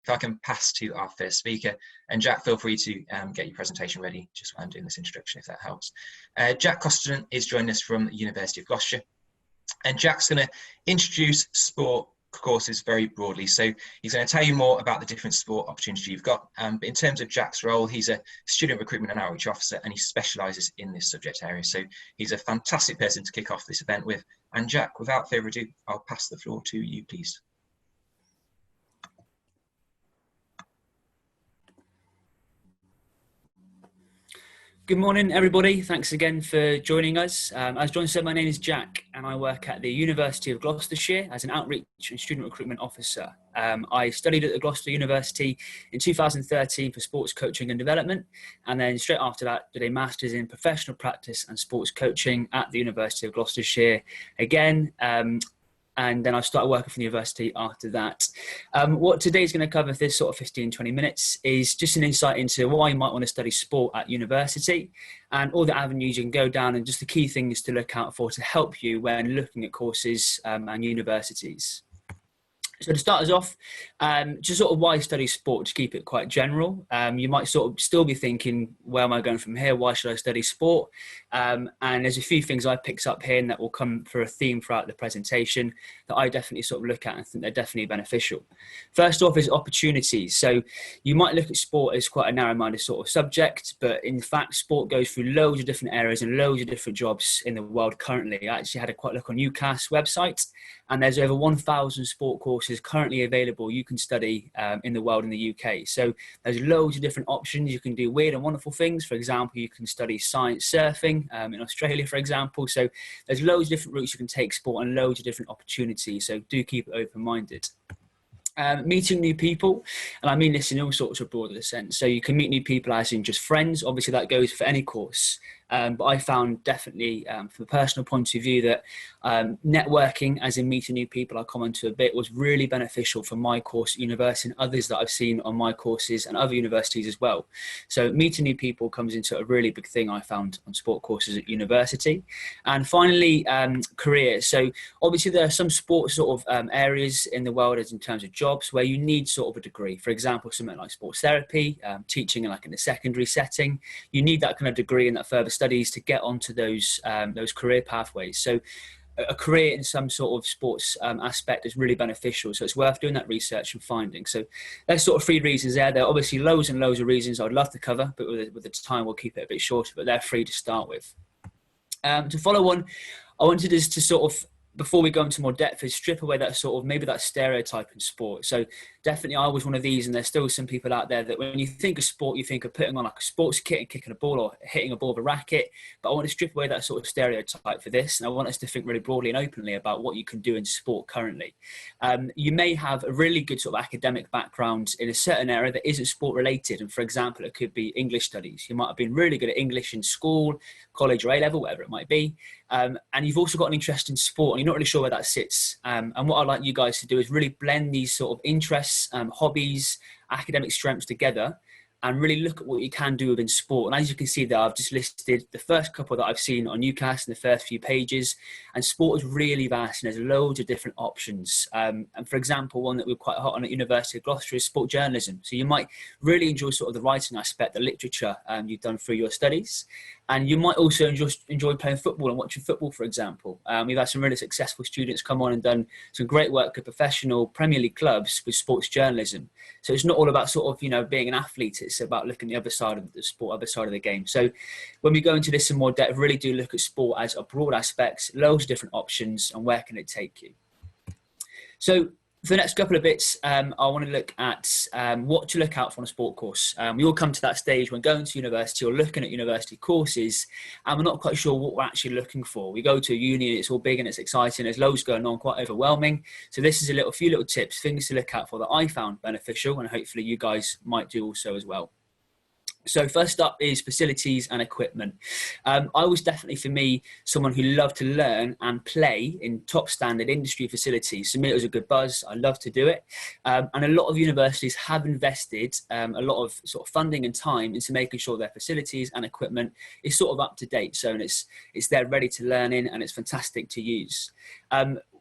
if I can pass to our first speaker. And Jack, feel free to get your presentation ready just while I'm doing this introduction, if that helps. Jack Costerton is joining us from the University of Gloucestershire. And Jack's going to introduce sport courses very broadly. So he's going to tell you more about the different sport opportunities you've got. But in terms of Jack's role, he's a student recruitment and outreach officer, and he specialises in this subject area. So he's a fantastic person to kick off this event with. And Jack, without further ado, I'll pass the floor to you, please. Good morning, everybody. Thanks again for joining us. As Jon said, my name is Jack, and I work at the University of Gloucestershire as an outreach and student recruitment officer. I studied at the Gloucester University in 2013 for sports coaching and development, and then straight after that did a master's in professional practice and sports coaching at the University of Gloucestershire again. And then I started working for the university after that. What today's going to cover for this sort of 15-20 minutes is just an insight into why you might want to study sport at university and all the avenues you can go down and just the key things to look out for to help you when looking at courses and universities. So to start us off, just sort of why study sport, to keep it quite general. You might sort of still be thinking, where am I going from here? Why should I study sport? And there's a few things I picked up here and that will come for a theme throughout the presentation that I definitely sort of look at and think they're definitely beneficial. First off is opportunities. So you might look at sport as quite a narrow-minded sort of subject, but in fact, sport goes through loads of different areas and loads of different jobs in the world currently. I actually had a quite look on UCAS website, and there's over 1,000 sport courses currently available you can study in the world in the UK. So there's loads of different options. You can do weird and wonderful things. For example, you can study science surfing in Australia, for example. So there's loads of different routes you can take sport and loads of different opportunities. So do keep it open-minded. Meeting new people, and I mean this in all sorts of broader sense. So you can meet new people as in just friends. Obviously that goes for any course. But I found definitely from a personal point of view that networking, as in meeting new people, I'll comment to a bit, was really beneficial for my course at university and others that I've seen on my courses and other universities as well. So meeting new people comes into a really big thing I found on sport courses at university. And finally, career. So obviously there are some sports sort of areas in the world as in terms of jobs where you need sort of a degree. For example, something like sports therapy, teaching in a secondary setting. You need that kind of degree and that further studies to get onto those career pathways. So a career in some sort of sports aspect is really beneficial. So it's worth doing that research and finding. So there's sort of 3 reasons there. There are obviously loads and loads of reasons I'd love to cover, but with the time we'll keep it a bit shorter, but they're 3 to start with. To follow on, I wanted us to sort of, before we go into more depth, is strip away that sort of, maybe that stereotype in sport. So definitely I was one of these, and there's still some people out there that when you think of sport, you think of putting on like a sports kit and kicking a ball or hitting a ball with a racket. But I want to strip away that sort of stereotype for this. And I want us to think really broadly and openly about what you can do in sport currently. You may have a really good sort of academic background in a certain area that isn't sport related. And for example, it could be English studies. You might have been really good at English in school, college or A-level, whatever it might be. And you've also got an interest in sport and you're not really sure where that sits. And what I'd like you guys to do is really blend these sort of interests, hobbies, academic strengths together and really look at what you can do within sport. And as you can see there, I've just listed the first couple that I've seen on UCAS in the first few pages. And sport is really vast and there's loads of different options. And for example, one that we're quite hot on at University of Gloucester is sport journalism. So you might really enjoy sort of the writing aspect, the literature you've done through your studies. And you might also enjoy playing football and watching football, for example. We've had some really successful students come on and done some great work at professional Premier League clubs with sports journalism. So it's not all about sort of, being an athlete. It's about looking at the other side of the sport, other side of the game. So when we go into this in more depth, really do look at sport as a broad aspect, loads of different options, and where can it take you. So for the next couple of bits, I want to look at what to look out for on a sport course. We all come to that stage when going to university or looking at university courses, and we're not quite sure what we're actually looking for. We go to a uni and it's all big and it's exciting. There's loads going on, quite overwhelming. So this is a few little tips, things to look out for that I found beneficial, and hopefully you guys might do also as well. So first up is facilities and equipment. I was definitely, for me, someone who loved to learn and play in top standard industry facilities. For me, it was a good buzz. I love to do it. And a lot of universities have invested a lot of sort of funding and time into making sure their facilities and equipment is sort of up to date. So it's there ready to learn in, and it's fantastic to use.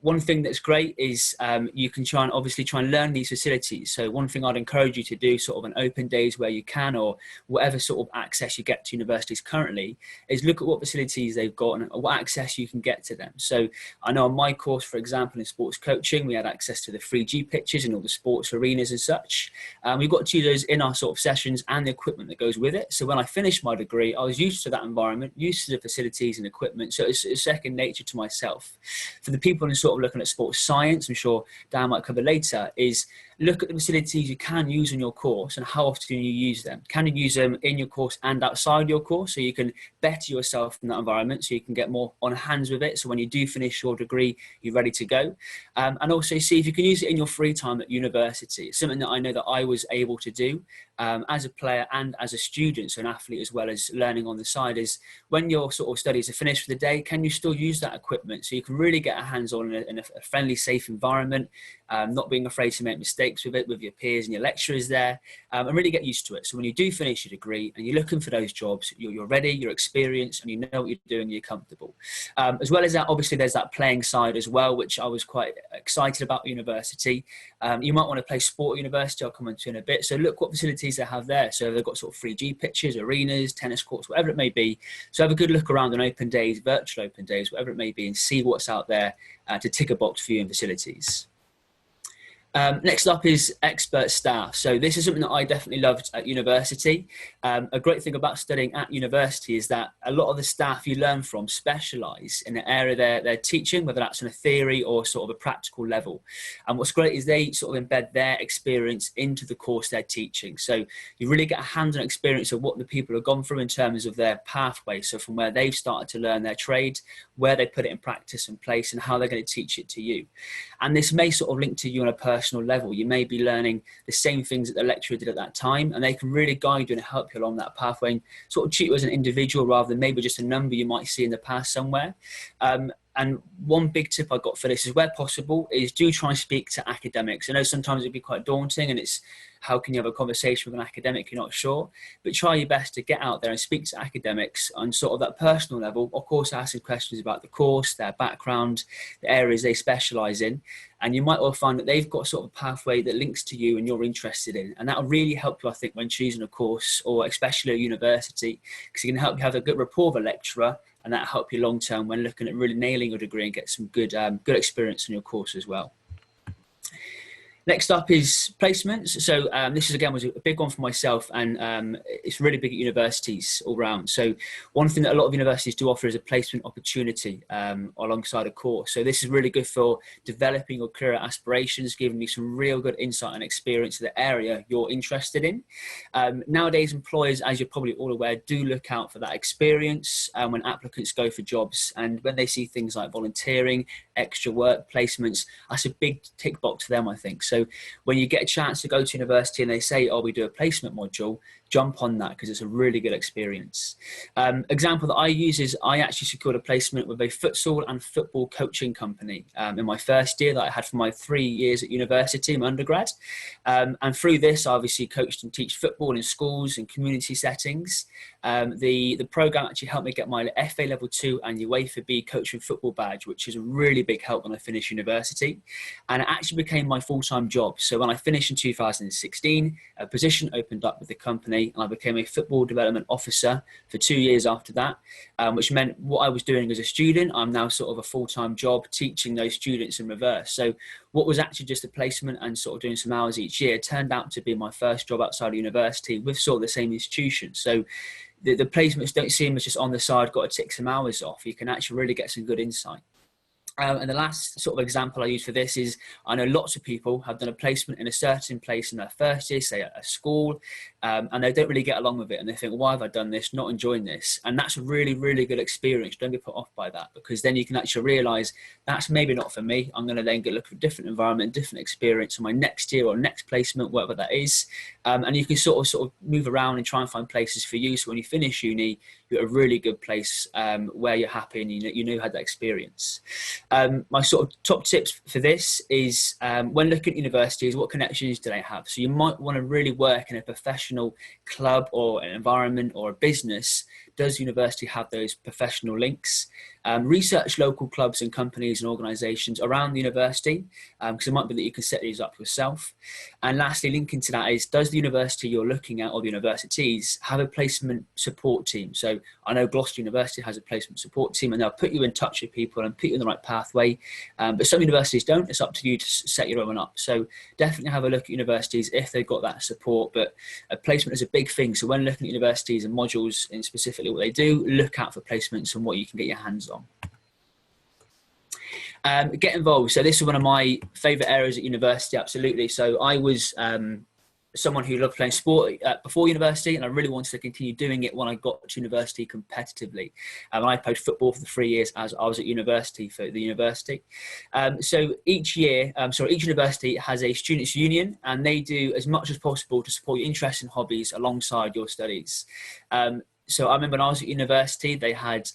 One thing that's great is you can try and learn these facilities. So one thing I'd encourage you to do, sort of an open days where you can, or whatever sort of access you get to universities currently, is look at what facilities they've got and what access you can get to them. So I know on my course, for example, in sports coaching, we had access to the 3G pitches and all the sports arenas and such. We've got to use those in our sort of sessions and the equipment that goes with it. So when I finished my degree, I was used to that environment, used to the facilities and equipment. So it's second nature to myself. For the people in sort of looking at sports science, I'm sure Dan might cover later, is look at the facilities you can use in your course and how often you use them. Can you use them in your course and outside your course, so you can better yourself in that environment, so you can get more on hands with it, so when you do finish your degree, you're ready to go. And also see if you can use it in your free time at university. It's something that I know that I was able to do as a player and as a student, so an athlete as well as learning on the side, is when your sort of studies are finished for the day, can you still use that equipment so you can really get a hands-on in a friendly, safe environment, not being afraid to make mistakes with it, with your peers and your lecturers there, and really get used to it. So when you do finish your degree and you're looking for those jobs, you're ready, you're experienced, and you know what you're doing, you're comfortable. As well as that, obviously there's that playing side as well, which I was quite excited about at university. You might want to play sport at university, I'll come on to in a bit. So look what facilities they have there. So they've got sort of 3G pitches, arenas, tennis courts, whatever it may be. So have a good look around on open days, virtual open days, whatever it may be, and see what's out there to tick a box for you in facilities. Next up is expert staff. So this is something that I definitely loved at university. A great thing about studying at university is that a lot of the staff you learn from specialise in the area they're teaching, whether that's on a theory or sort of a practical level. And what's great is they sort of embed their experience into the course they're teaching. So you really get a hands-on experience of what the people have gone through in terms of their pathway. So from where they've started to learn their trade, where they put it in practice and place, and how they're going to teach it to you. And this may sort of link to you on a personal level. You may be learning the same things that the lecturer did at that time, and they can really guide you and help you along that pathway and sort of treat you as an individual rather than maybe just a number you might see in the past somewhere. And one big tip I got for this is, where possible, is do try and speak to academics. I know sometimes it'd be quite daunting, and it's how can you have a conversation with an academic you're not sure, but try your best to get out there and speak to academics on sort of that personal level. Of course, asking questions about the course, their background, the areas they specialise in, and you might well find that they've got sort of a pathway that links to you and you're interested in, and that will really help you, I think, when choosing a course, or especially a university, because it can help you have a good rapport with a lecturer, and that'll help you long term when looking at really nailing your degree and get some good experience in your course as well. Next up is placements. So this is, again, was a big one for myself, and it's really big at universities all round. So one thing that a lot of universities do offer is a placement opportunity alongside a course. So this is really good for developing your career aspirations, giving you some real good insight and experience to the area you're interested in. Nowadays, employers, as you're probably all aware, do look out for that experience when applicants go for jobs, and when they see things like volunteering, extra work, placements, that's a big tick box for them, I think. So when you get a chance to go to university and they say, oh, we do a placement module, jump on that, because it's a really good experience. Example that I use is I actually secured a placement with a futsal and football coaching company in my first year that I had for my 3 years at university, my undergrad. And through this, I obviously coached and teach football in schools and community settings. The program actually helped me get my FA Level 2 and UEFA B coaching football badge, which is a really big help when I finished university. And it actually became my full-time job. So when I finished in 2016, a position opened up with the company, and I became a football development officer for 2 years after that, which meant what I was doing as a student, I'm now sort of a full-time job teaching those students in reverse. So what was actually just a placement and sort of doing some hours each year turned out to be my first job outside of university with sort of the same institution. So the placements don't seem as just on the side, got to tick some hours off. You can actually really get some good insight. And the last sort of example I use for this is, I know lots of people have done a placement in a certain place in their first year, say at a school, and they don't really get along with it. And they think, why have I done this? Not enjoying this. And that's a really, really good experience. Don't be put off by that, because then you can actually realize that's maybe not for me. I'm going to then look for a different environment, different experience in my next year or next placement, whatever that is. And you can sort of move around and try and find places for you. So when you finish uni, you're at a really good place where you're happy and you know you had that experience. My sort of top tips for this is when looking at universities, what connections do they have? So you might want to really work in a professional club or an environment or a business. Does university have those professional links? Research local clubs and companies and organisations around the university, because it might be that you can set these up yourself. And lastly, linking to that is, does the university you're looking at or the universities have a placement support team? So I know Gloucester University has a placement support team, and they'll put you in touch with people and put you in the right pathway. But some universities don't. It's up to you to set your own up. So definitely have a look at universities if they've got that support. But a placement is a big thing. So when looking at universities and modules in specifically what they do, look out for placements and what you can get your hands on. Get involved. So this is one of my favourite areas at university, absolutely. So I was someone who loved playing sport before university, and I really wanted to continue doing it when I got to university competitively. I played football for the 3 years as I was at university for the university. So each university has a students' union, and they do as much as possible to support your interests and hobbies alongside your studies. So I remember when I was at university, they had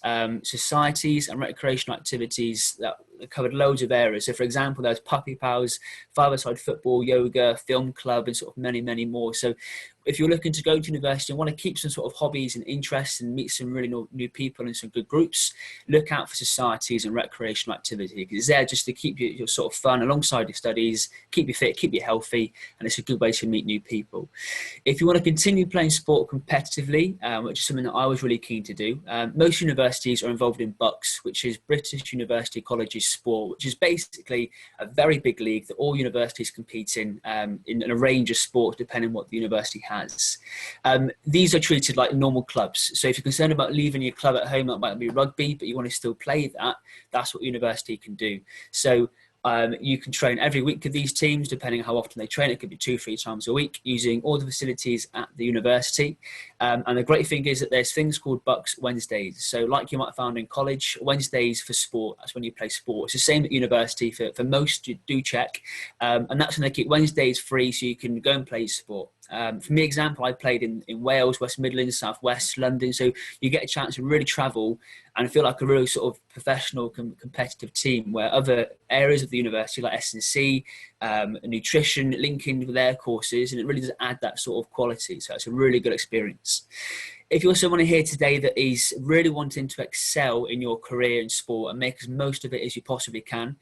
societies and recreational activities that covered loads of areas. So for example, there's puppy pals, five-a-side football, yoga, film club, and sort of many, many more. So if you're looking to go to university and want to keep some sort of hobbies and interests and meet some really new people and some good groups, look out for societies and recreational activity, because it's there just to keep your sort of fun alongside your studies, keep you fit, keep you healthy, and it's a good way to meet new people. If you want to continue playing sport competitively, which is something that I was really keen to do, most universities are involved in BUCS, which is British University Colleges Sport, which is basically a very big league that all universities compete in a range of sports depending on what the university has. These are treated like normal clubs. So if you're concerned about leaving your club at home, that might be rugby, but you want to still play that, that's what university can do. So you can train every week with these teams, depending on how often they train. It could be 2-3 times a week, using all the facilities at the university. And the great thing is that there's things called BUCS Wednesdays. So like you might have found in college, Wednesdays for sport, that's when you play sport. It's the same at university for most, you do check. And that's when they keep Wednesdays free so you can go and play sport. For me, example, I played in Wales, West Midlands, South West, London. So you get a chance to really travel and feel like a really sort of professional, competitive team, where other areas of the university like S&C, nutrition, link in with their courses, and it really does add that sort of quality. So it's a really good experience. If you're someone here today that is really wanting to excel in your career in sport and make as most of it as you possibly can,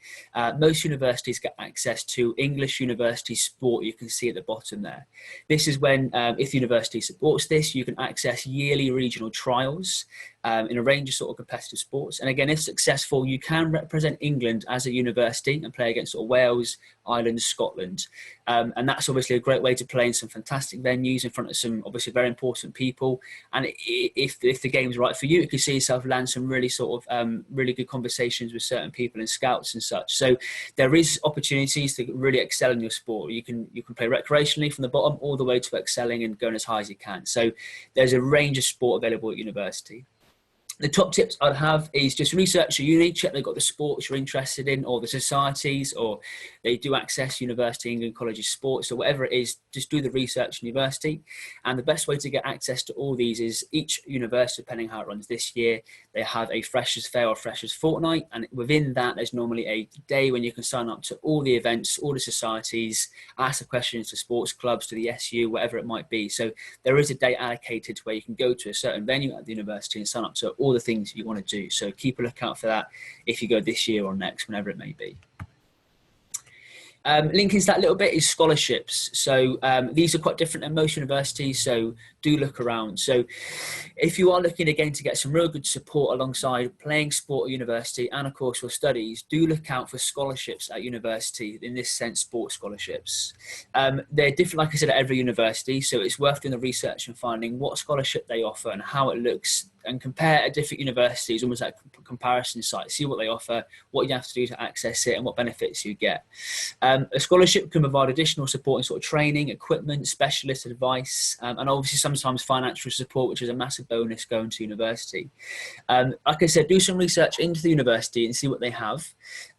most universities get access to English University Sport. You can see at the bottom there. This is when, if the university supports this, you can access yearly regional trials in a range of sort of competitive sports. And again, if successful, you can represent England as a university and play against sort of Wales, Ireland, Scotland. And that's obviously a great way to play in some fantastic venues in front of some obviously very important people. And if the game's right for you, you can see yourself land some really sort of really good conversations with certain people and scouts and such. So there is opportunities to really excel in your sport. You can play recreationally from the bottom all the way to excelling and going as high as you can. So there's a range of sport available at university. The top tips I'd have is just research your uni, check they've got the sports you're interested in, or the societies, or they do access University England College's sports, so whatever it is, just do the research in university. And the best way to get access to all these is each university, depending how it runs this year, they have a Freshers' Fair or Freshers' Fortnight, and within that there's normally a day when you can sign up to all the events, all the societies, ask the questions to sports clubs, to the SU, whatever it might be. So there is a day allocated where you can go to a certain venue at the university and sign up to all the things you want to do. So keep a lookout for that if you go this year or next, whenever it may be. Linking to that a little bit is scholarships. So these are quite different than most universities, so do look around. So if you are looking again to get some real good support alongside playing sport at university and of course your studies, do look out for scholarships at university, in this sense sports scholarships. They're different, like I said, at every university, so it's worth doing the research and finding what scholarship they offer and how it looks and compare at different universities, almost like a comparison site, see what they offer, what you have to do to access it, and what benefits you get. A scholarship can provide additional support in sort of training, equipment, specialist advice, and obviously sometimes financial support, which is a massive bonus going to university. Like I said, do some research into the university and see what they have.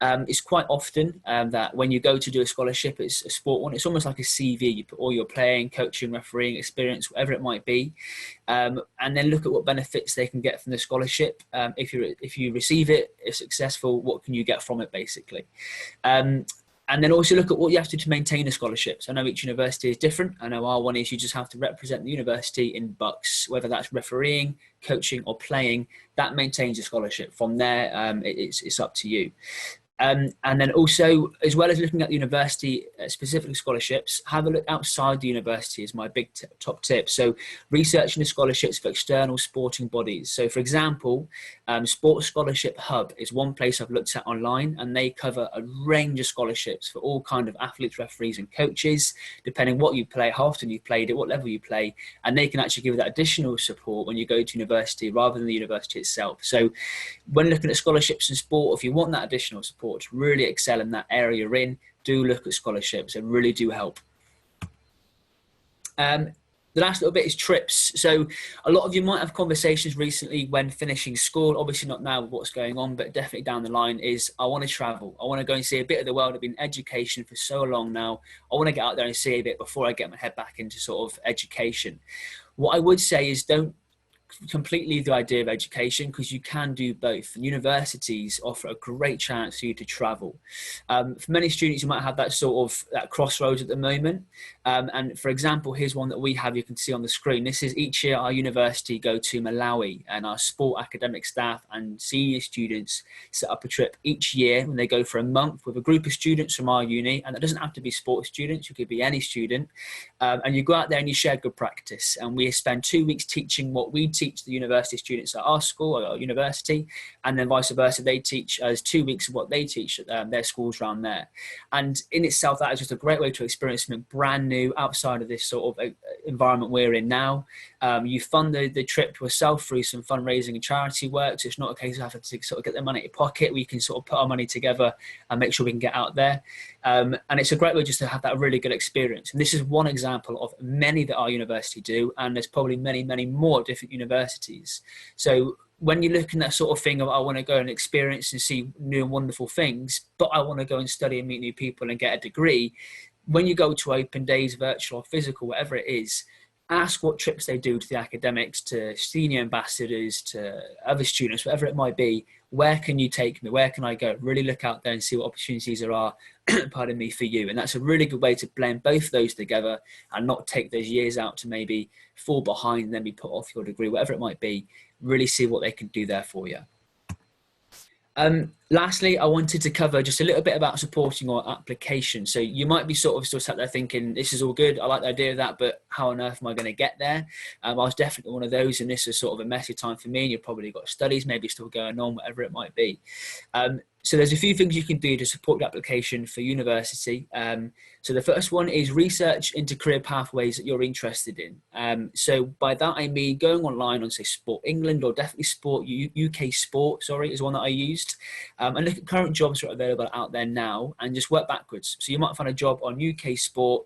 It's quite often that when you go to do a scholarship, it's a sport one. It's almost like a CV. You put all your playing, coaching, refereeing experience, whatever it might be, and then look at what benefits they can get from the scholarship. If you receive it, if successful, what can you get from it, basically? And then also look at what you have to do to maintain a scholarship. So I know each university is different. I know our one is you just have to represent the university in bucks, whether that's refereeing, coaching or playing, that maintains a scholarship. From there, it's up to you. And then also, as well as looking at the university specific scholarships, have a look outside the university is my big top tip. So researching the scholarships for external sporting bodies. So for example, Sports Scholarship Hub is one place I've looked at online, and they cover a range of scholarships for all kind of athletes, referees and coaches, depending what you play, how often you've played it, what level you play, and they can actually give that additional support when you go to university rather than the university itself. So when looking at scholarships in sport, if you want that additional support to really excel in that area you're in, do look at scholarships. They really do help. The last little bit is trips. So a lot of you might have conversations recently when finishing school, obviously not now with what's going on, but definitely down the line is, I want to travel. I want to go and see a bit of the world. I've been in education for so long now. I want to get out there and see a bit before I get my head back into sort of education. What I would say is don't completely leave the idea of education, because you can do both, and universities offer a great chance for you to travel. For many students, you might have that sort of that crossroads at the moment, and for example, here's one that we have, you can see on the screen. This is each year our university go to Malawi, and our sport academic staff and senior students set up a trip each year when they go for a month with a group of students from our uni, and it doesn't have to be sports students, you could be any student, and you go out there and you share good practice, and we spend 2 weeks teaching what we teach the university students at our school or our university, and then vice versa, they teach us 2 weeks of what they teach at their schools around there. And in itself, that is just a great way to experience something brand new outside of this sort of environment we're in now. You fund the trip yourself through some fundraising and charity work, so it's not a case of having to sort of get the money in your pocket. We can sort of put our money together and make sure we can get out there, and it's a great way just to have that really good experience. And this is one example of many that our university do, and there's probably many more different universities. So when you're looking at that sort of thing of, I want to go and experience and see new and wonderful things, but I want to go and study and meet new people and get a degree, when you go to open days, virtual or physical, whatever it is, ask what trips they do to the academics, to senior ambassadors, to other students, whatever it might be. Where can you take me? Where can I go? Really look out there and see what opportunities there are, pardon me, for you. And that's a really good way to blend both those together and not take those years out to maybe fall behind and then be put off your degree, whatever it might be. Really see what they can do there for you. Lastly, I wanted to cover just a little bit about supporting your application. So you might be sort of still sat there thinking, this is all good, I like the idea of that, but how on earth am I going to get there? I was definitely one of those, and this is sort of a messy time for me, and you've probably got studies maybe still going on, whatever it might be. So there's a few things you can do to support the application for university. So the first one is research into career pathways that you're interested in. So by that I mean going online on, say, Sport England, or definitely UK Sport, is one that I used, and look at current jobs that are available out there now and just work backwards. So you might find a job on UK Sport,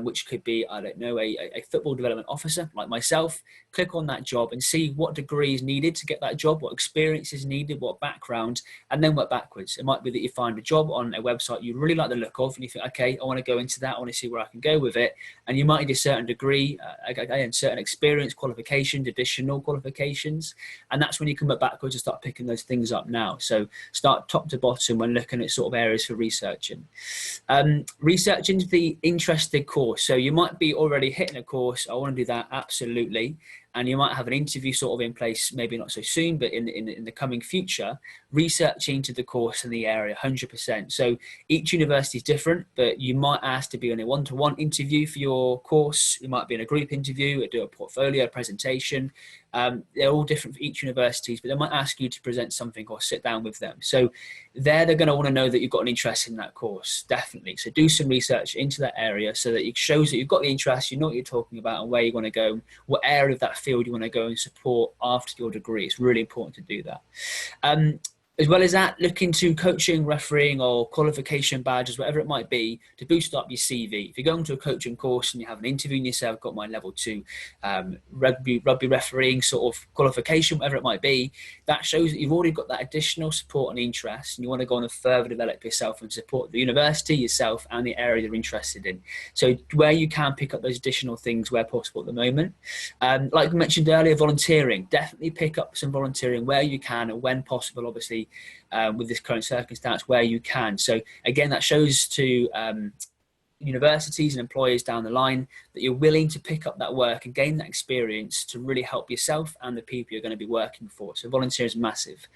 which could be, I don't know, a football development officer like myself. Click on that job and see what degree is needed to get that job, what experience is needed, what background, and then work backwards. It might be that you find a job on a website you really like the look of, and you think, okay, I want to go into that, I want to see where I can go with it. And you might need a certain degree, and certain experience, qualifications, additional qualifications. And that's when you come backwards and start picking those things up now. So start top to bottom when looking at sort of areas for researching. Research into the interested course. So you might be already hitting a course, I want to do that, absolutely. And you might have an interview sort of in place, maybe not so soon, but in the coming future. researching into the course and the area 100%. So each university is different, but you might ask to be on a one-to-one interview for your course. You might be in a group interview or do a portfolio presentation. They're all different for each universities, but they might ask you to present something or sit down with them. So they're going to want to know that you've got an interest in that course, definitely. So do some research into that area so that it shows that you've got the interest, you know what you're talking about and where you want to go, what area of that field you want to go and support after your degree. It's really important to do that. As well as that, look into coaching, refereeing, or qualification badges, whatever it might be, to boost up your CV. If you're going to a coaching course and you have an interview and you say, I've got my level 2 rugby refereeing sort of qualification, whatever it might be, that shows that you've already got that additional support and interest, and you want to go on and further develop yourself and support the university, yourself, and the area you're interested in. So where you can pick up those additional things where possible at the moment. Like we mentioned earlier, volunteering. Definitely pick up some volunteering where you can and when possible, obviously, with this current circumstance, where you can. So again, that shows to universities and employers down the line that you're willing to pick up that work and gain that experience to really help yourself and the people you're going to be working for. So volunteer is massive.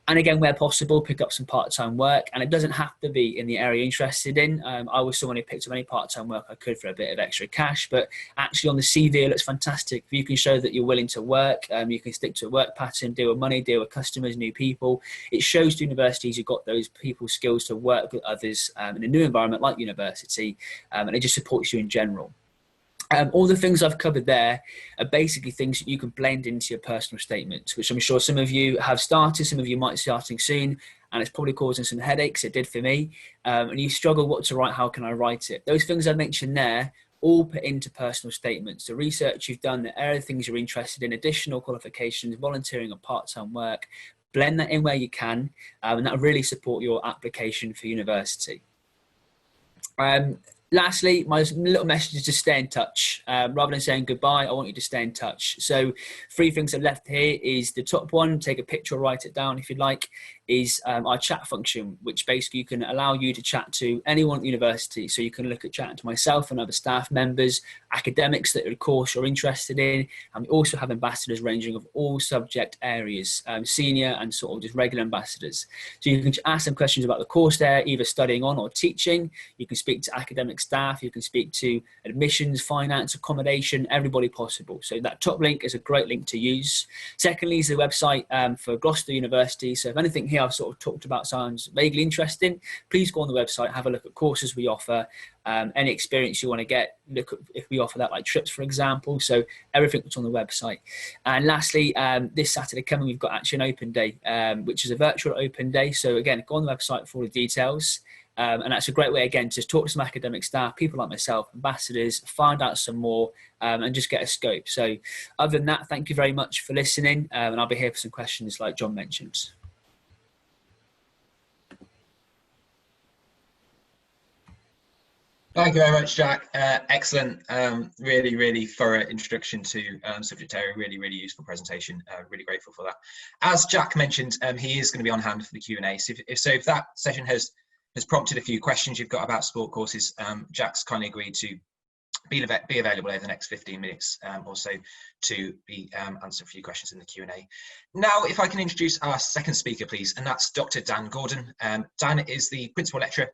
And again, where possible, pick up some part-time work, and it doesn't have to be in the area you're interested in. I was someone who picked up any part-time work I could for a bit of extra cash, but actually on the CV it looks fantastic. If you can show that you're willing to work, you can stick to a work pattern, deal with money, deal with customers, new people. It shows to universities you've got those people skills to work with others in a new environment like university, and it just supports you in general. All the things I've covered there are basically things that you can blend into your personal statements, which I'm sure some of you have started, some of you might be starting soon, and it's probably causing some headaches. It did for me. And you struggle what to write, how can I write it? Those things I mentioned there, all put into personal statements. The research you've done, the area of things you're interested in, additional qualifications, volunteering or part-time work, blend that in where you can, and that will really support your application for university. Lastly, my little message is to stay in touch. Rather than saying goodbye, I want you to stay in touch. So 3 things I've left here is the top one, take a picture or write it down if you'd like, is our chat function, which basically you can allow you to chat to anyone at the university. So you can look at chatting to myself and other staff members, academics that of course you're interested in, and we also have ambassadors ranging of all subject areas, senior and sort of just regular ambassadors. So you can ask them questions about the course they're either studying on or teaching. You can speak to academic staff, you can speak to admissions, finance, accommodation, everybody possible. So that top link is a great link to use. Secondly is the website for Gloucester University. So if anything here I've sort of talked about sounds vaguely interesting, please go on the website, have a look at courses we offer, any experience you want to get, look at if we offer that, like trips, for example. So everything that's on the website. And lastly, this Saturday coming, we've got actually an open day, which is a virtual open day. So again, go on the website for all the details. And that's a great way, again, to talk to some academic staff, people like myself, ambassadors, find out some more, and just get a scope. So other than that, thank you very much for listening, and I'll be here for some questions like John mentioned. Thank you very much, Jack. Excellent, really, really thorough introduction to subject area. Really, really useful presentation. Really grateful for that. As Jack mentioned, he is going to be on hand for the Q&A. So if that session has prompted a few questions you've got about sport courses, Jack's kindly agreed to be available over the next 15 minutes or so to answer a few questions in the Q&A. Now, if I can introduce our second speaker, please, and that's Dr. Dan Gordon. Dan is the principal lecturer.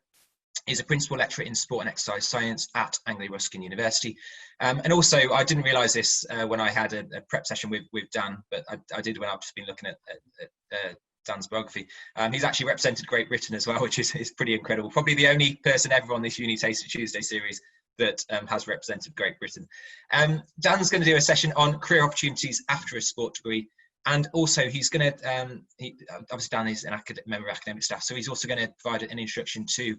He's a principal lecturer in sport and exercise science at Anglia Ruskin University. And also, I didn't realise this when I had a prep session with Dan, but I did when I've just been looking at Dan's biography. He's actually represented Great Britain as well, which is pretty incredible. Probably the only person ever on this Uni Taster Tuesday series that has represented Great Britain. Dan's going to do a session on career opportunities after a sport degree. And also he's going to, obviously Dan is a member of academic staff, so he's also going to provide an introduction to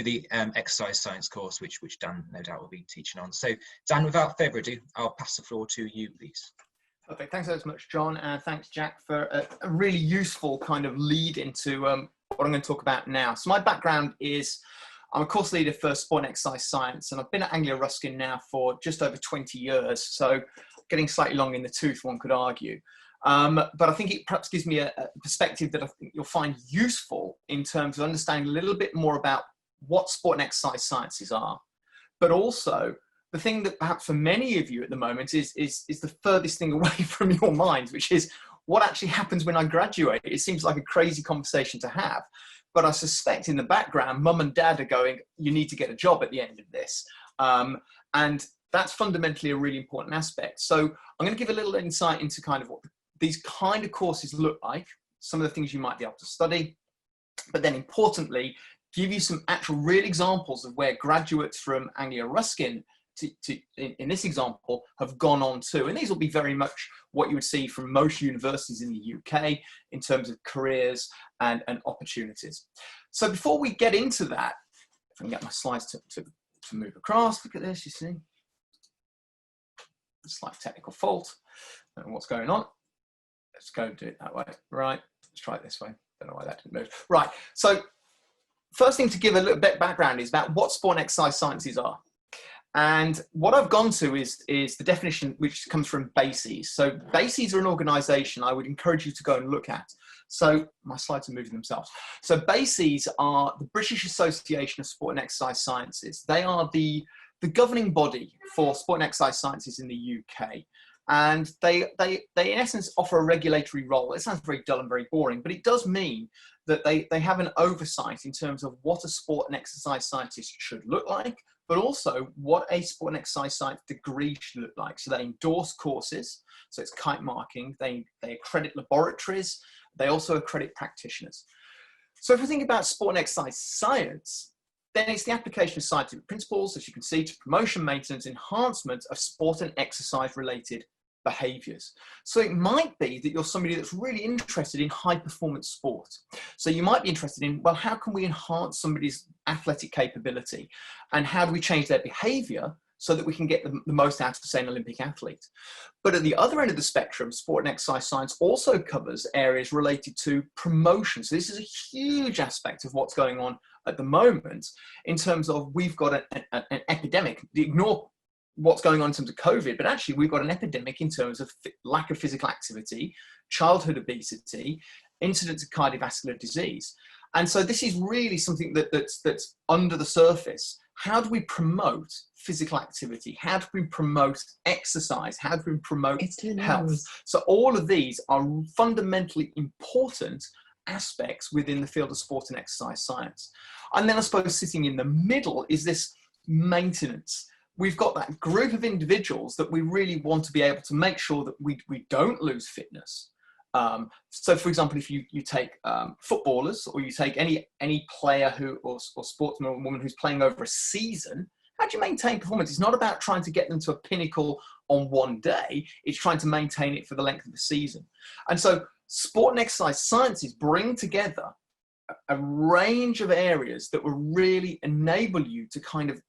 the exercise science course, which Dan no doubt will be teaching on. So Dan, without further ado, I'll pass the floor to you, please. Perfect. Thanks so much, John, and thanks, Jack, for a really useful kind of lead into what I'm going to talk about now. So my background is, I'm a course leader for sport and exercise science, and I've been at Anglia Ruskin now for just over 20 years, so getting slightly long in the tooth, one could argue. But I think it perhaps gives me a perspective that I think you'll find useful in terms of understanding a little bit more about what sport and exercise sciences are, but also the thing that perhaps for many of you at the moment is the furthest thing away from your minds, which is what actually happens when I graduate? It seems like a crazy conversation to have, but I suspect in the background, mum and dad are going, you need to get a job at the end of this. And that's fundamentally a really important aspect. So I'm going to give a little insight into kind of what these kind of courses look like, some of the things you might be able to study, but then importantly, give you some actual real examples of where graduates from Anglia Ruskin in this example have gone on to, and these will be very much what you would see from most universities in the UK in terms of careers and opportunities. So before we get into that, if I can get my slides to move across, look at this, you see. Slight technical fault. I don't know what's going on. Let's go do it that way. Right, let's try it this way. Don't know why that didn't move. Right, so first thing to give a little bit of background is about what sport and exercise sciences are. And what I've gone to is the definition which comes from BASES. So BASES are an organisation I would encourage you to go and look at. So my slides are moving themselves. So BASES are the British Association of Sport and Exercise Sciences. They are the governing body for sport and exercise sciences in the UK. And they in essence offer a regulatory role. It sounds very dull and very boring, but it does mean that they have an oversight in terms of what a sport and exercise scientist should look like, but also what a sport and exercise science degree should look like. So they endorse courses, so it's kite marking, they accredit laboratories, they also accredit practitioners. So if we think about sport and exercise science, then it's the application of scientific principles, as you can see, to promotion, maintenance, enhancement of sport and exercise related behaviors. So it might be that you're somebody that's really interested in high performance sport. So you might be interested in, well, how can we enhance somebody's athletic capability? And how do we change their behavior so that we can get the most out of, say, an Olympic athlete? But at the other end of the spectrum, sport and exercise science also covers areas related to promotion. So this is a huge aspect of what's going on at the moment in terms of we've got an epidemic. Ignore what's going on in terms of COVID, but actually we've got an epidemic in terms of lack of physical activity, childhood obesity, incidence of cardiovascular disease. And so this is really something that's under the surface. How do we promote physical activity? How do we promote exercise? How do we promote health? So all of these are fundamentally important aspects within the field of sport and exercise science. And then I suppose sitting in the middle is this maintenance. We've got that group of individuals that we really want to be able to make sure that we don't lose fitness. So for example, if you take footballers, or you take any player or sportsman or woman who's playing over a season, how do you maintain performance? It's not about trying to get them to a pinnacle on one day, it's trying to maintain it for the length of the season. And so sport and exercise sciences bring together a range of areas that will really enable you to kind of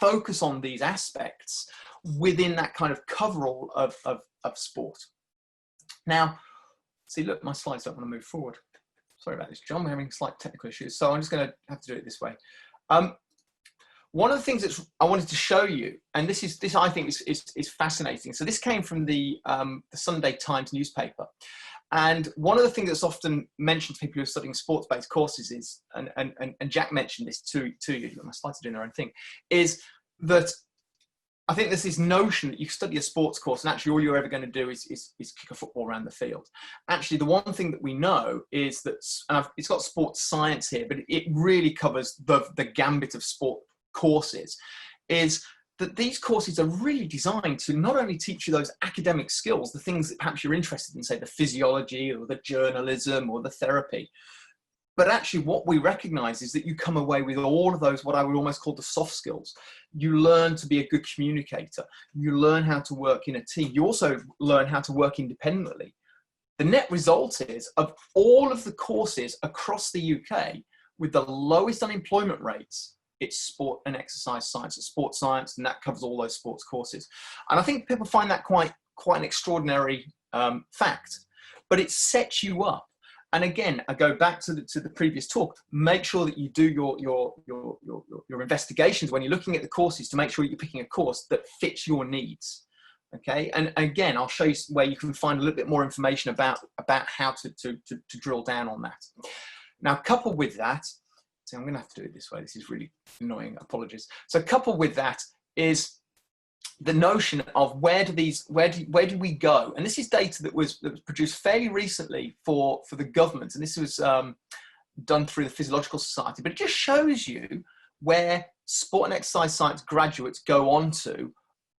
focus on these aspects within that kind of coverall of sport. Now, see, look, my slides don't want to move forward. Sorry about this, John, we're having slight technical issues, so I'm just going to have to do it this way. One of the things that I wanted to show you, and this I think is fascinating. So this came from the Sunday Times newspaper. And one of the things that's often mentioned to people who are studying sports-based courses is, and Jack mentioned this to you, my slides are doing their own thing, is that I think there's this notion that you study a sports course and actually all you're ever going to do is kick a football around the field. Actually, the one thing that we know is that, and it's got sports science here, but it really covers the gambit of sport courses, is that these courses are really designed to not only teach you those academic skills, the things that perhaps you're interested in, say the physiology or the journalism or the therapy, but actually what we recognize is that you come away with all of those, what I would almost call the soft skills. You learn to be a good communicator. You learn how to work in a team. You also learn how to work independently. The net result is, of all of the courses across the UK with the lowest unemployment rates, it's sport and exercise science, it's sports science, and that covers all those sports courses. And I think people find that quite an extraordinary fact, but it sets you up. And again, I go back to the previous talk, make sure that you do your investigations when you're looking at the courses to make sure you're picking a course that fits your needs. Okay, and again, I'll show you where you can find a little bit more information about how to drill down on that. Now, coupled with that, see, I'm going to have to do it this way. This is really annoying. Apologies. So coupled with that is the notion of where do we go? And this is data that was produced fairly recently for the government, and this was done through the Physiological Society, but it just shows you where sport and exercise science graduates go on to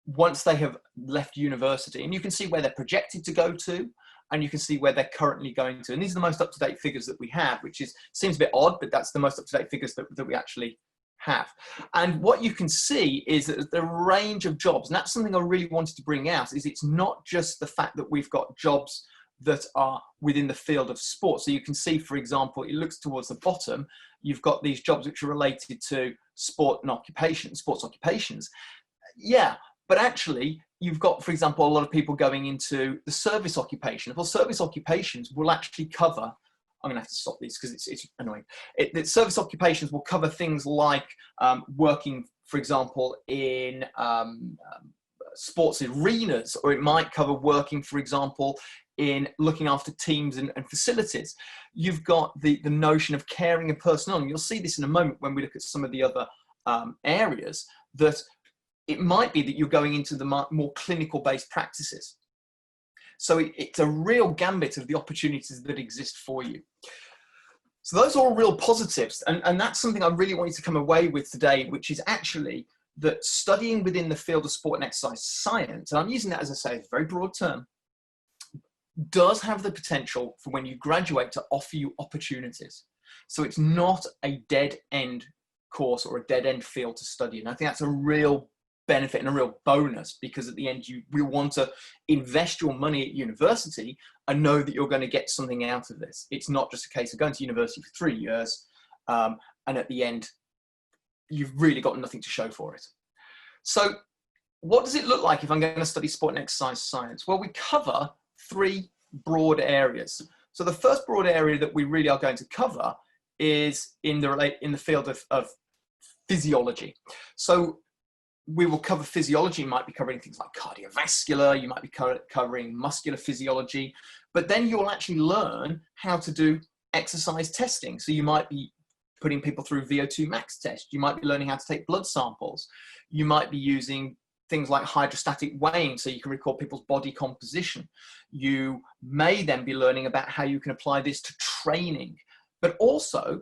once they have left university. And you can see where they're projected to go to, and you can see where they're currently going to. And these are the most up-to-date figures that we have, which seems a bit odd, but that's the most up-to-date figures that we actually have. And what you can see is that the range of jobs, and that's something I really wanted to bring out, is it's not just the fact that we've got jobs that are within the field of sport. So you can see, for example, it looks towards the bottom, you've got these jobs which are related to sports occupations. Yeah, but actually you've got, for example, a lot of people going into the service occupation. Well, service occupations will actually cover, I'm going to have to stop these because it's annoying. The service occupations will cover things like working, for example, in sports arenas, or it might cover working, for example, in looking after teams and facilities. You've got the notion of caring and personnel, and you'll see this in a moment when we look at some of the other areas, that it might be that you're going into the more clinical-based practices. So it's a real gambit of the opportunities that exist for you. So those are all real positives. And that's something I really want you to come away with today, which is actually that studying within the field of sport and exercise science, and I'm using that, as I say, a very broad term, does have the potential for when you graduate to offer you opportunities. So it's not a dead end course or a dead end field to study. And I think that's a real benefit and a real bonus, because at the end you will want to invest your money at university and know that you're going to get something out of this. It's not just a case of going to university for 3 years and at the end you've really got nothing to show for it. So what does it look like if I'm going to study sport and exercise science? Well, we cover 3 broad areas. So the first broad area that we really are going to cover is in the field of physiology. So we will cover physiology. You might be covering things like cardiovascular, you might be covering muscular physiology, but then you'll actually learn how to do exercise testing. So you might be putting people through VO2 max test. You might be learning how to take blood samples. You might be using things like hydrostatic weighing, so you can record people's body composition. You may then be learning about how you can apply this to training, but also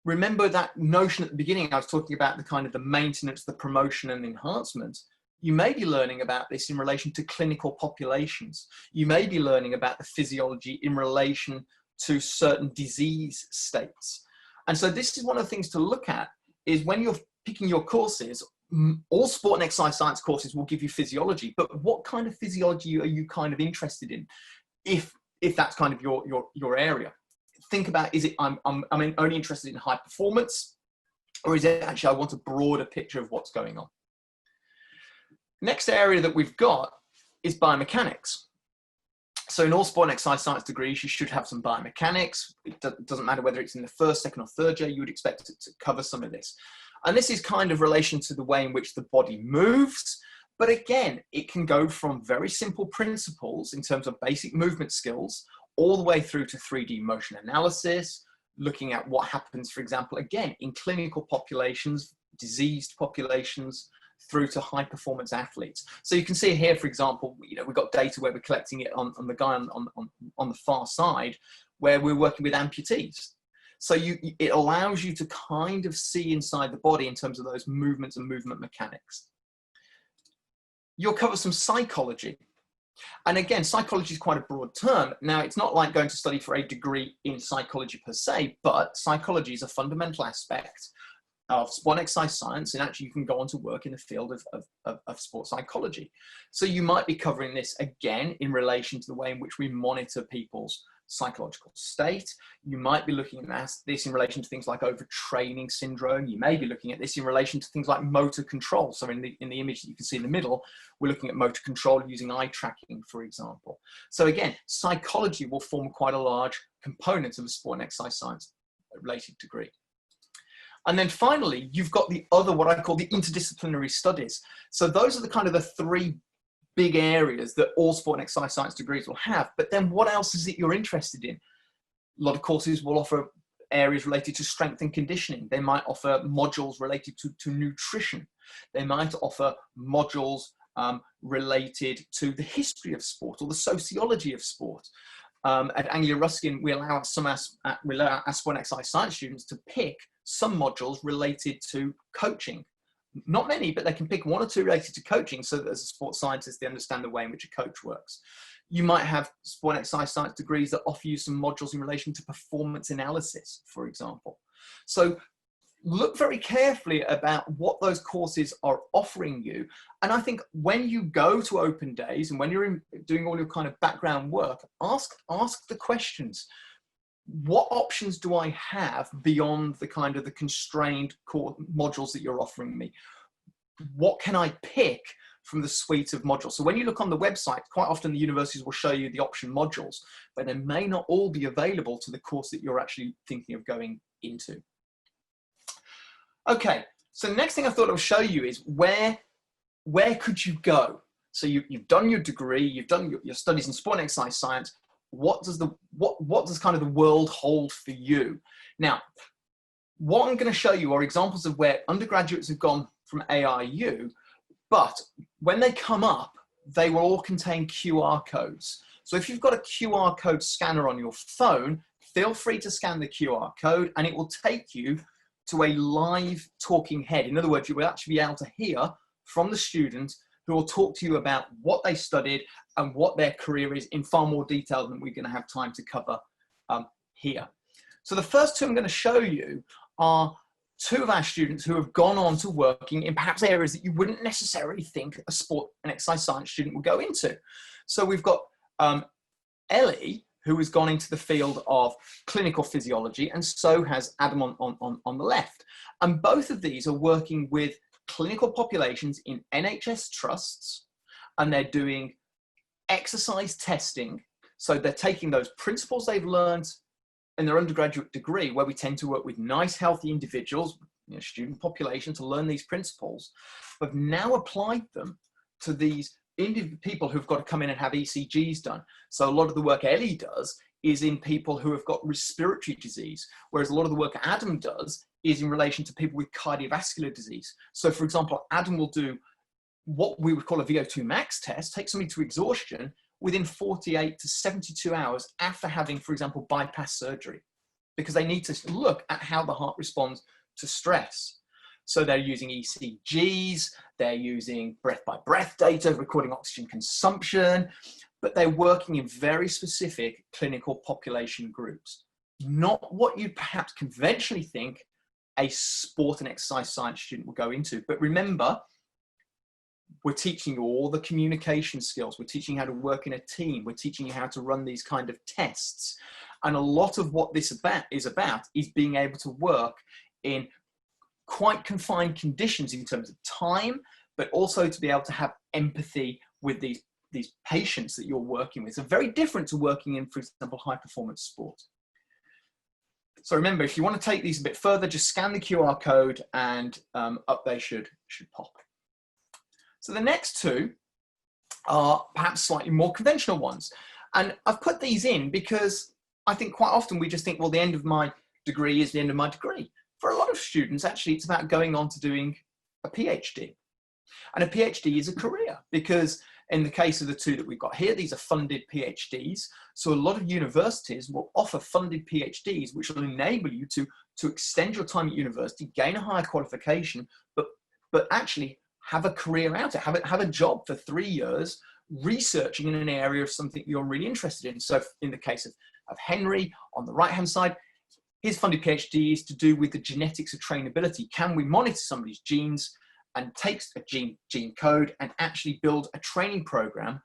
remember that notion at the beginning, I was talking about the kind of the maintenance, the promotion and enhancement. You may be learning about this in relation to clinical populations. You may be learning about the physiology in relation to certain disease states. And so this is one of the things to look at, is when you're picking your courses, all sport and exercise science courses will give you physiology, but what kind of physiology are you kind of interested in if that's kind of your area? Think about, is it I'm only interested in high performance, or is it actually I want a broader picture of what's going on? Next area that we've got is biomechanics. So in all sport and exercise science degrees, you should have some biomechanics. It doesn't matter whether it's in the first, second or third year, you would expect it to cover some of this. And this is kind of relation to the way in which the body moves. But again, it can go from very simple principles in terms of basic movement skills all the way through to 3D motion analysis, looking at what happens, for example, again, in clinical populations, diseased populations, through to high performance athletes. So you can see here, for example, we've got data where we're collecting it on the guy on the far side, where we're working with amputees. So it allows you to kind of see inside the body in terms of those movements and movement mechanics. You'll cover some psychology. And again, psychology is quite a broad term. Now, it's not like going to study for a degree in psychology per se, but psychology is a fundamental aspect of sport and exercise science, and actually you can go on to work in the field of sports psychology. So you might be covering this again in relation to the way in which we monitor people's psychological state. You might be looking at this in relation to things like overtraining syndrome. You may be looking at this in relation to things like motor control. So in the image that you can see in the middle, we're looking at motor control using eye tracking, for example. So again, psychology will form quite a large component of a sport and exercise science related degree. And then finally, you've got the other, what I call the interdisciplinary studies. So those are the kind of the 3 big areas that all sport and exercise science degrees will have. But then what else is it you're interested in? A lot of courses will offer areas related to strength and conditioning. They might offer modules related to nutrition. They might offer modules related to the history of sport or the sociology of sport. At Anglia Ruskin, we allow our sport and exercise science students to pick some modules related to coaching. Not many, but they can pick one or two related to coaching so that as a sports scientist, they understand the way in which a coach works. You might have sport and exercise science degrees that offer you some modules in relation to performance analysis, for example. So look very carefully about what those courses are offering you. And I think when you go to open days and when you're doing all your kind of background work, ask the questions. What options do I have beyond the kind of the constrained core modules that you're offering me? What can I pick from the suite of modules? So when you look on the website, quite often the universities will show you the option modules, but they may not all be available to the course that you're actually thinking of going into. Okay, so the next thing I thought I would show you is where could you go? So you've done your degree, you've done your studies in sport and exercise science. What does kind of the world hold for you? Now, what I'm going to show you are examples of where undergraduates have gone from AIU, but when they come up, they will all contain QR codes. So if you've got a QR code scanner on your phone, feel free to scan the QR code and it will take you to a live talking head. In other words, you will actually be able to hear from the student who will talk to you about what they studied and what their career is in far more detail than we're going to have time to cover here. So the first two I'm going to show you are two of our students who have gone on to working in perhaps areas that you wouldn't necessarily think a sport and exercise science student would go into. So we've got Ellie, who has gone into the field of clinical physiology, and so has Adam on the left. And both of these are working with clinical populations in NHS trusts, and they're doing exercise testing. So they're taking those principles they've learned in their undergraduate degree, where we tend to work with nice, healthy individuals, student population, to learn these principles, but now applied them to these people who've got to come in and have ECGs done. So a lot of the work Ellie does is in people who have got respiratory disease, whereas a lot of the work Adam does is in relation to people with cardiovascular disease. So for example, Adam will do what we would call a VO2 max test, take somebody to exhaustion within 48 to 72 hours after having, for example, bypass surgery, because they need to look at how the heart responds to stress. So they're using ECGs, they're using breath-by-breath data, recording oxygen consumption, but they're working in very specific clinical population groups. Not what you'd perhaps conventionally think a sport and exercise science student will go into. But remember, we're teaching you all the communication skills. We're teaching you how to work in a team. We're teaching you how to run these kind of tests. And a lot of what this is being able to work in quite confined conditions in terms of time, but also to be able to have empathy with these patients that you're working with. It's very different to working in, for example, high performance sport. So remember, if you want to take these a bit further, just scan the QR code and up they should pop. So the next two are perhaps slightly more conventional ones. And I've put these in because I think quite often we just think, well, the end of my degree is the end of my degree. For a lot of students, actually, it's about going on to doing a PhD. And a PhD is a career, because in the case of the two that we've got here, these are funded PhDs. So a lot of universities will offer funded PhDs, which will enable you to extend your time at university, gain a higher qualification, but actually have a career out it, have a job for 3 years, researching in an area of something you're really interested in. So in the case of Henry, on the right-hand side, his funded PhD is to do with the genetics of trainability. Can we monitor somebody's genes and take a gene code and actually build a training program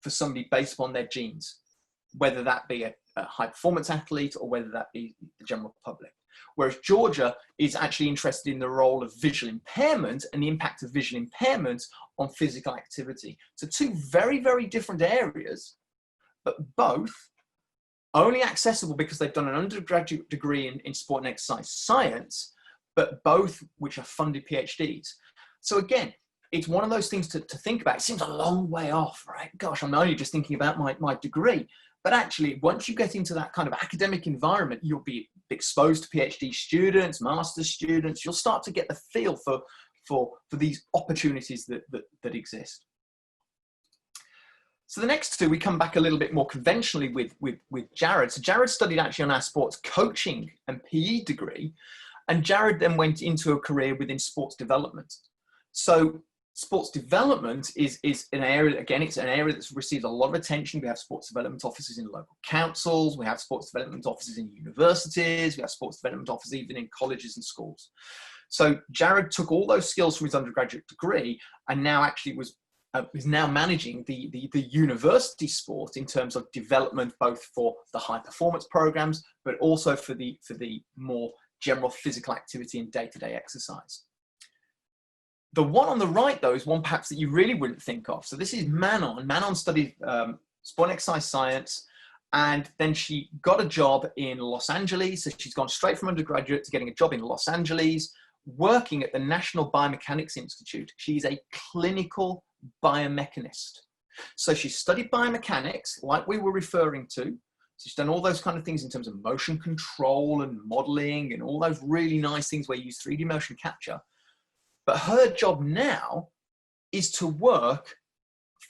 for somebody based upon their genes, whether that be a high performance athlete or whether that be the general public. Whereas Georgia is actually interested in the role of visual impairment and the impact of visual impairment on physical activity. So two very, very different areas, but both only accessible because they've done an undergraduate degree in sport and exercise science, but both which are funded PhDs. So again, it's one of those things to think about. It seems a long way off, right? Gosh, I'm only just thinking about my degree. But actually, once you get into that kind of academic environment, you'll be exposed to PhD students, master's students. You'll start to get the feel for these opportunities that exist. So the next two, we come back a little bit more conventionally with Jared. So Jared studied actually on our sports coaching and PE degree, and Jared then went into a career within sports development. So sports development is an area, again, it's an area that's received a lot of attention. We have sports development offices in local councils, we have sports development offices in universities, we have sports development offices even in colleges and schools. So Jared took all those skills from his undergraduate degree and now actually is now managing the university sport in terms of development, both for the high performance programs, but also for the more general physical activity and day-to-day exercise. The one on the right, though, is one perhaps that you really wouldn't think of. So this is Manon. Manon studied sport and exercise science, and then she got a job in Los Angeles. So she's gone straight from undergraduate to getting a job in Los Angeles, working at the National Biomechanics Institute. She's a clinical biomechanist. So she studied biomechanics, like we were referring to. So she's done all those kind of things in terms of motion control and modeling and all those really nice things where you use 3D motion capture. But her job now is to work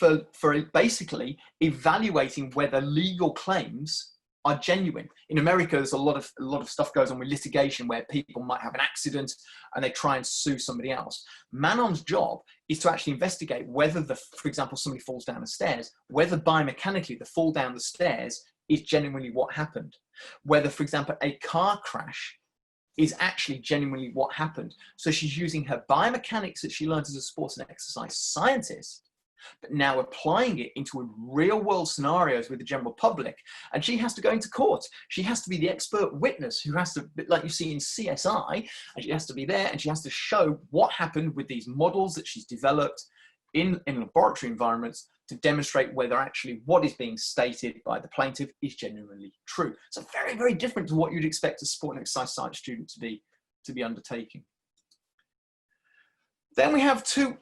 for basically evaluating whether legal claims are genuine. In America, there's a lot of stuff goes on with litigation where people might have an accident and they try and sue somebody else. Manon's job is to actually investigate whether, for example, somebody falls down the stairs, whether biomechanically the fall down the stairs is genuinely what happened. Whether, for example, a car crash is actually genuinely what happened. So she's using her biomechanics that she learned as a sports and exercise scientist, but now applying it into real world scenarios with the general public. And she has to go into court. She has to be the expert witness who has to, like you see in CSI, and she has to be there and she has to show what happened with these models that she's developed in laboratory environments to demonstrate whether actually what is being stated by the plaintiff is genuinely true. So very, very different to what you'd expect a sport and exercise science student to be undertaking. Then we have two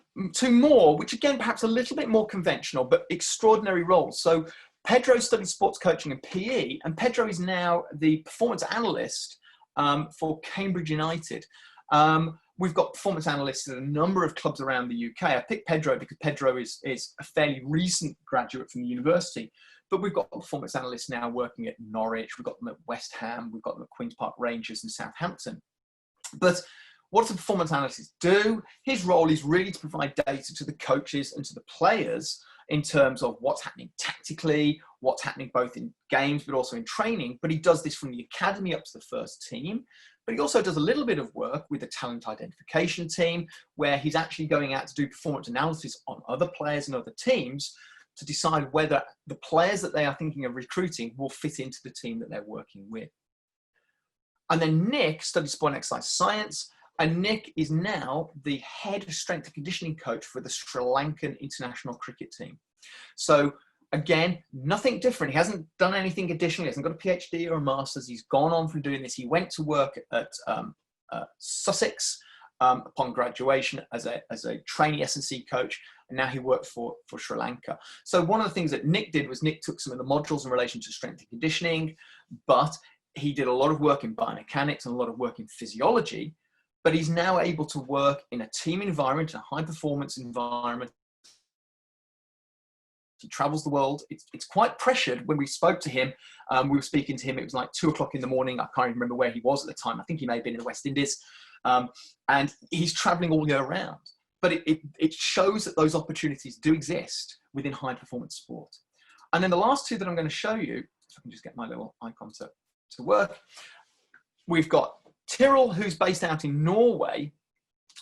more, which again, perhaps a little bit more conventional, but extraordinary roles. So Pedro studied sports coaching and PE, and Pedro is now the performance analyst for Cambridge United. We've got performance analysts at a number of clubs around the UK. I picked Pedro because Pedro is a fairly recent graduate from the university, but we've got performance analysts now working at Norwich, we've got them at West Ham, we've got them at Queen's Park Rangers and Southampton. But what does a performance analyst do? His role is really to provide data to the coaches and to the players in terms of what's happening tactically, what's happening both in games, but also in training. But he does this from the academy up to the first team. But he also does a little bit of work with the talent identification team, where he's actually going out to do performance analysis on other players and other teams to decide whether the players that they are thinking of recruiting will fit into the team that they're working with. And then Nick studied sport and exercise science, and Nick is now the head strength and conditioning coach for the Sri Lankan international cricket team. So again, nothing different. He hasn't done anything additional. He hasn't got a PhD or a master's. He's gone on from doing this. He went to work at Sussex upon graduation as a trainee S&C coach, and now he works for Sri Lanka. So one of the things that Nick did was Nick took some of the modules in relation to strength and conditioning, but he did a lot of work in biomechanics and a lot of work in physiology, but he's now able to work in a team environment, a high performance environment. He travels the world. It's quite pressured. When we spoke to him, we were speaking to him, it was like 2 o'clock in the morning. I can't even remember where he was at the time. I think he may have been in the West Indies. And he's traveling all year round. But it shows that those opportunities do exist within high performance sport. And then the last two that I'm going to show you, if I can just get my little icon to work. We've got Tyrrell, who's based out in Norway.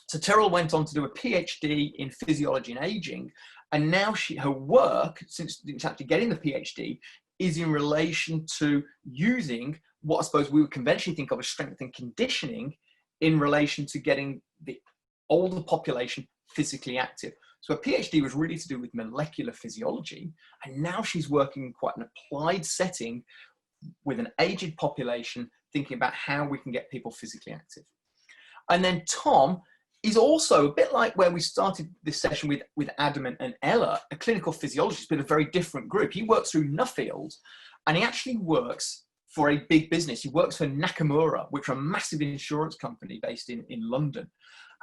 So Tyrrell went on to do a PhD in physiology and aging. And now her work, since actually getting the PhD, is in relation to using what I suppose we would conventionally think of as strength and conditioning in relation to getting the older population physically active. So her PhD was really to do with molecular physiology. And now she's working in quite an applied setting with an aged population, thinking about how we can get people physically active. And then Tom is also a bit like where we started this session with Adam and Ella, a clinical physiologist, but a very different group. He works through Nuffield, and he actually works for a big business. He works for Nakamura, which are a massive insurance company based in London.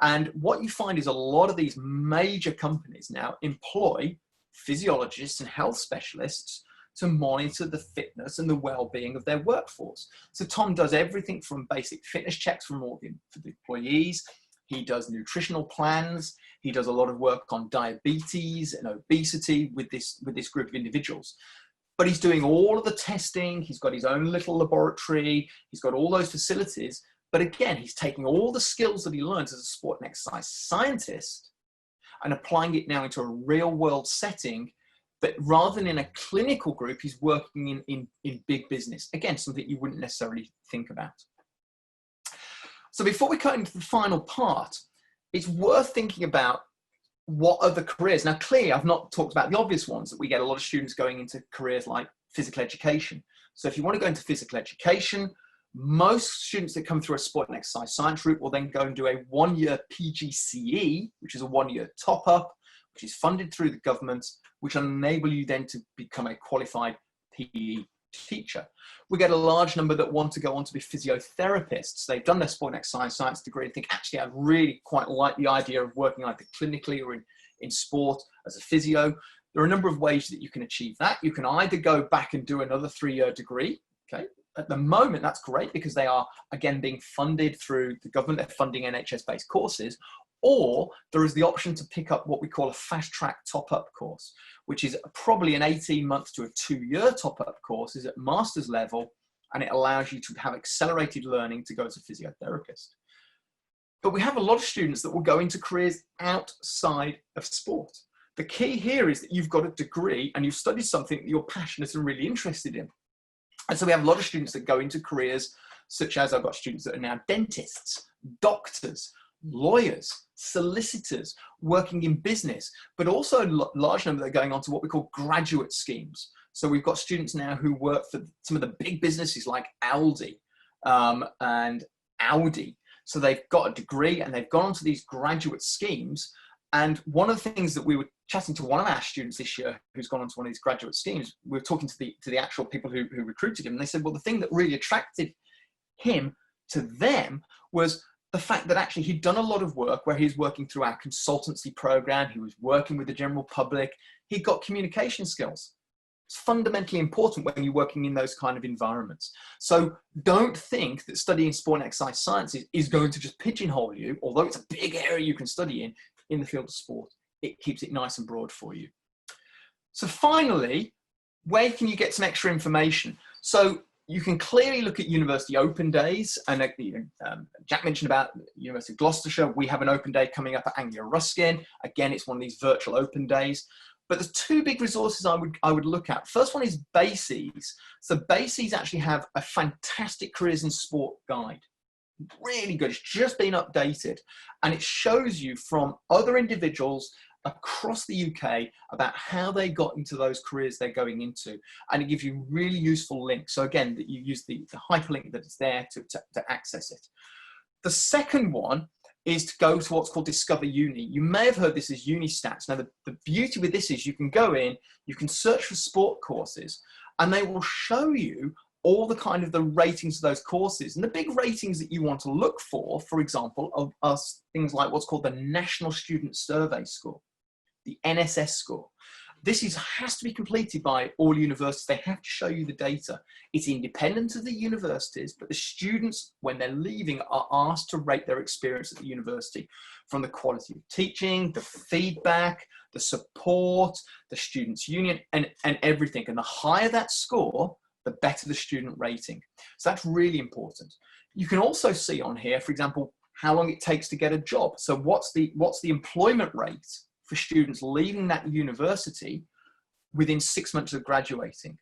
And what you find is a lot of these major companies now employ physiologists and health specialists to monitor the fitness and the well-being of their workforce. So Tom does everything from basic fitness checks for the employees. He does nutritional plans. He does a lot of work on diabetes and obesity with this group of individuals. But he's doing all of the testing. He's got his own little laboratory. He's got all those facilities. But again, he's taking all the skills that he learns as a sport and exercise scientist and applying it now into a real world setting. But rather than in a clinical group, he's working in big business. Again, something you wouldn't necessarily think about. So before we cut into the final part, it's worth thinking about what other careers. Now, clearly, I've not talked about the obvious ones that we get a lot of students going into careers like physical education. So if you want to go into physical education, most students that come through a sport and exercise science route will then go and do a 1-year PGCE, which is a 1-year top-up, which is funded through the government, which will enable you then to become a qualified PE teacher. We get a large number that want to go on to be physiotherapists. They've done their sport and exercise science degree and think, actually, I'd really quite like the idea of working either clinically or in sport as a physio. There are a number of ways that you can achieve that. You can either go back and do another 3-year degree, okay? At the moment, that's great because they are, again, being funded through the government. They're funding NHS-based courses. Or there is the option to pick up what we call a fast-track top-up course, which is probably an 18-month to a 2-year top-up course, is at master's level, and it allows you to have accelerated learning to go as a physiotherapist. But we have a lot of students that will go into careers outside of sport. The key here is that you've got a degree and you've studied something that you're passionate and really interested in. And so we have a lot of students that go into careers such as, I've got students that are now dentists, doctors, lawyers, solicitors, working in business, but also a large number that are going on to what we call graduate schemes. So we've got students now who work for some of the big businesses like Aldi and Audi. So they've got a degree and they've gone on to these graduate schemes. And one of the things that we were chatting to one of our students this year who's gone on to one of these graduate schemes, we were talking to the actual people who recruited him. And they said, well, the thing that really attracted him to them was the fact that actually he'd done a lot of work where he was working through our consultancy program. He was working with the general public. He got communication skills. It's fundamentally important when you're working in those kind of environments. So don't think that studying sport and exercise sciences is going to just pigeonhole you, although it's a big area you can study in the field of sport. It keeps it nice and broad for you. So finally, where can you get some extra information? So you can clearly look at university open days, and Jack mentioned about University of Gloucestershire. We have an open day coming up at Anglia Ruskin. Again, it's one of these virtual open days. But there's 2 big resources I would look at. First one is BASES. So BASES actually have a fantastic careers in sport guide. Really good. It's just been updated, and it shows you from other individuals across the UK about how they got into those careers they're going into, and it gives you really useful links. So again, that you use the hyperlink that is there to access it. The second one is to go to what's called Discover Uni. You may have heard this as Uni Stats. Now the beauty with this is you can go in, you can search for sport courses, and they will show you all the kind of the ratings of those courses. And the big ratings that you want to look for example, are things like what's called the National Student Survey Score, the NSS score. This has to be completed by all universities. They have to show you the data. It's independent of the universities, but the students, when they're leaving, are asked to rate their experience at the university, from the quality of teaching, the feedback, the support, the students' union, and everything. And the higher that score, the better the student rating. So that's really important. You can also see on here, for example, how long it takes to get a job. So what's the employment rate for students leaving that university within 6 months of graduating?